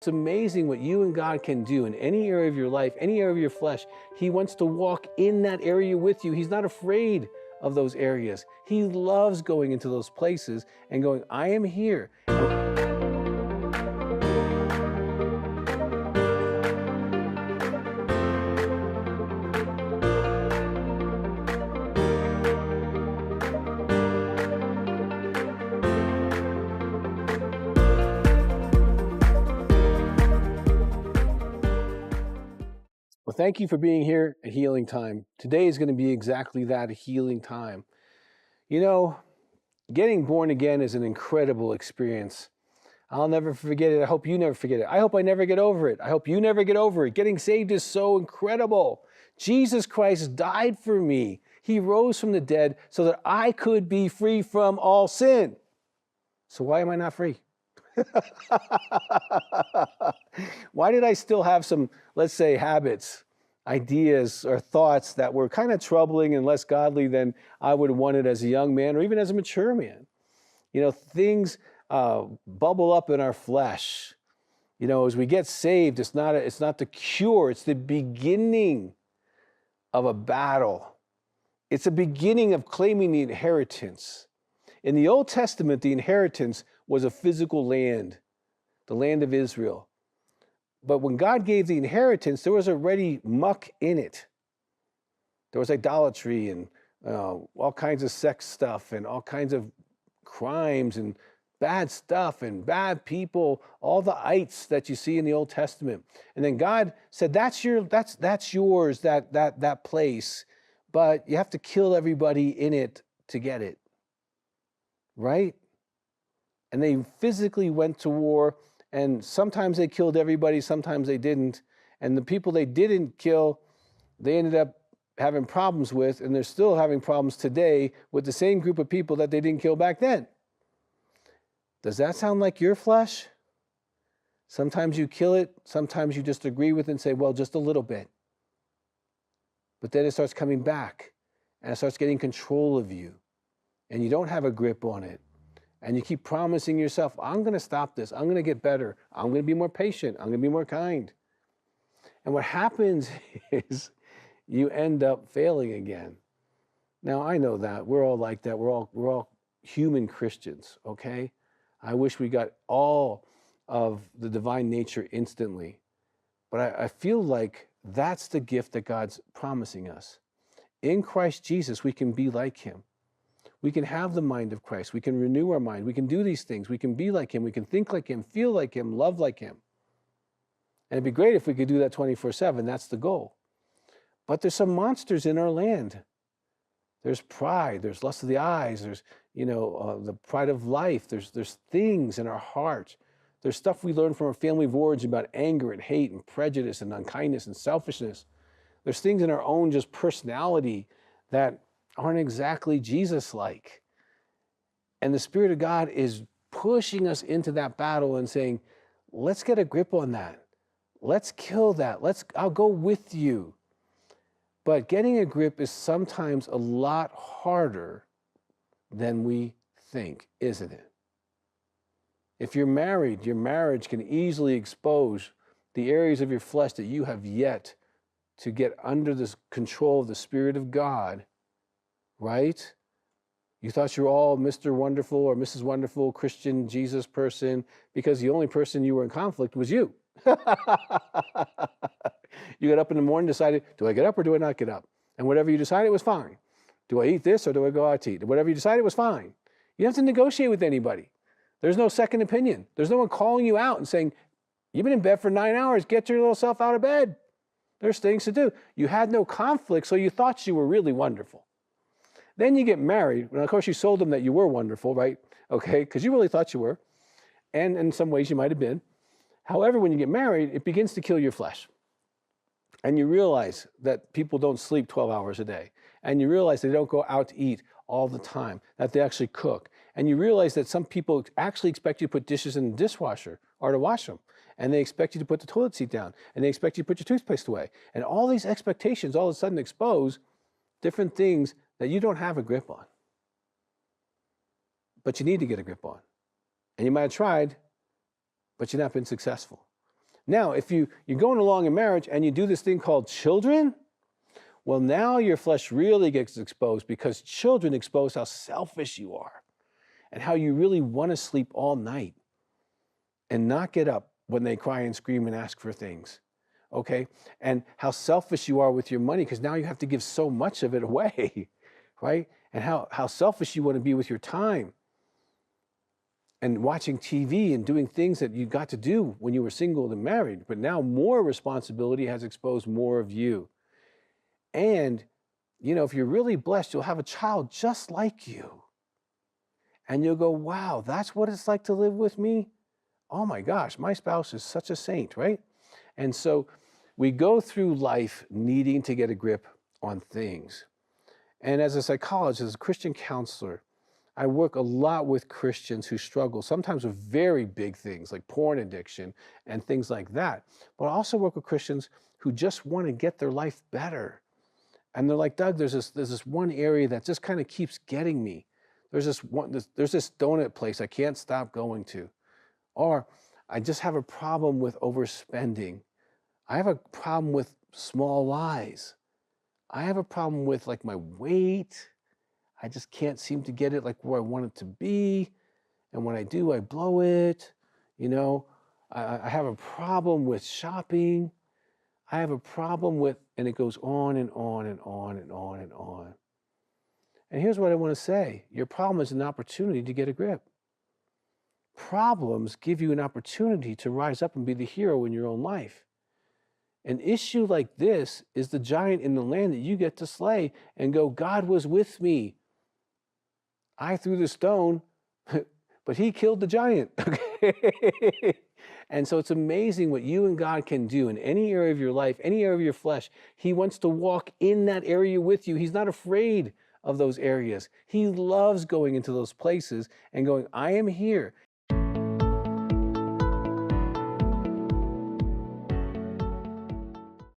It's amazing what you and God can do in any area of your life, any area of your flesh. He wants to walk in that area with you. He's not afraid of those areas. He loves going into those places and going, I am here. Well, thank you for being here at Healing Time. Today is going to be exactly that, a healing time. You know, getting born again is an incredible experience. I'll never forget it. I hope you never forget it. I hope I never get over it. I hope you never get over it. Getting saved is so incredible. Jesus Christ died for me. He rose from the dead so that I could be free from all sin. So why am I not free? Why did I still have some, let's say, habits, ideas, or thoughts that were kind of troubling and less godly than I would have wanted as a young man or even as a mature man? You know, things bubble up in our flesh. You know, as we get saved, it's not the cure, it's the beginning of a battle. It's a beginning of claiming the inheritance. In the Old Testament, the inheritance was a physical land, the land of Israel. But when God gave the inheritance, there was already muck in it. There was idolatry and all kinds of sex stuff and all kinds of crimes and bad stuff and bad people, all the ites that you see in the Old Testament. And then God said, that's yours, that place, but you have to kill everybody in it to get it. Right? And they physically went to war, and sometimes they killed everybody, sometimes they didn't. And the people they didn't kill, they ended up having problems with, and they're still having problems today with the same group of people that they didn't kill back then. Does that sound like your flesh? Sometimes you kill it, sometimes you just agree with it and say, well, just a little bit. But then it starts coming back, and it starts getting control of you. And you don't have a grip on it. And you keep promising yourself, I'm going to stop this. I'm going to get better. I'm going to be more patient. I'm going to be more kind. And what happens is you end up failing again. Now, I know that. We're all like that. We're all human Christians, okay? I wish we got all of the divine nature instantly. But I feel like that's the gift that God's promising us. In Christ Jesus, we can be like him. We can have the mind of Christ. We can renew our mind. We can do these things. We can be like him. We can think like him, feel like him, love like him. And it'd be great if we could do that 24/7. That's the goal. But there's some monsters in our land. There's pride. There's lust of the eyes. There's, the pride of life. There's things in our heart. There's stuff we learn from our family of origin about anger and hate and prejudice and unkindness and selfishness. There's things in our own just personality that aren't exactly Jesus-like. And the Spirit of God is pushing us into that battle and saying, let's get a grip on that. Let's kill that. I'll go with you. But getting a grip is sometimes a lot harder than we think, isn't it? If you're married, your marriage can easily expose the areas of your flesh that you have yet to get under the control of the Spirit of God. Right? You thought you were all Mr. Wonderful or Mrs. Wonderful, Christian, Jesus person, because the only person you were in conflict was you. You got up in the morning, decided, do I get up or do I not get up? And whatever you decided was fine. Do I eat this or do I go out to eat? Whatever you decided was fine. You don't have to negotiate with anybody. There's no second opinion. There's no one calling you out and saying, you've been in bed for 9 hours, get your little self out of bed. There's things to do. You had no conflict, so you thought you were really wonderful. Then you get married, and of course you sold them that you were wonderful, right? Okay, because you really thought you were. And in some ways you might have been. However, when you get married, it begins to kill your flesh. And you realize that people don't sleep 12 hours a day. And you realize they don't go out to eat all the time, that they actually cook. And you realize that some people actually expect you to put dishes in the dishwasher or to wash them. And they expect you to put the toilet seat down. And they expect you to put your toothpaste away. And all these expectations all of a sudden expose different things that you don't have a grip on. But you need to get a grip on. And you might have tried, but you've not been successful. Now, if you're going along in marriage and you do this thing called children, well, now your flesh really gets exposed, because children expose how selfish you are and how you really want to sleep all night and not get up when they cry and scream and ask for things. Okay? And how selfish you are with your money, because now you have to give so much of it away, right? And how selfish you want to be with your time and watching TV and doing things that you got to do when you were single and married. But now more responsibility has exposed more of you. And, if you're really blessed, you'll have a child just like you. And you'll go, wow, that's what it's like to live with me? Oh my gosh, my spouse is such a saint, right? And so we go through life needing to get a grip on things. And as a psychologist, as a Christian counselor, I work a lot with Christians who struggle, sometimes with very big things like porn addiction and things like that. But I also work with Christians who just want to get their life better. And they're like, Doug, there's this one area that just kind of keeps getting me. There's this donut place I can't stop going to. Or I just have a problem with overspending. I have a problem with small lies. I have a problem with like my weight. I just can't seem to get it like where I want it to be. And when I do, I blow it. I have a problem with shopping. I have a problem with, and it goes on and on and on and on and on. And here's what I want to say. Your problem is an opportunity to get a grip. Problems give you an opportunity to rise up and be the hero in your own life. An issue like this is the giant in the land that you get to slay and go, God was with me. I threw the stone, but he killed the giant. Okay? And so it's amazing what you and God can do in any area of your life, any area of your flesh. He wants to walk in that area with you. He's not afraid of those areas. He loves going into those places and going, I am here.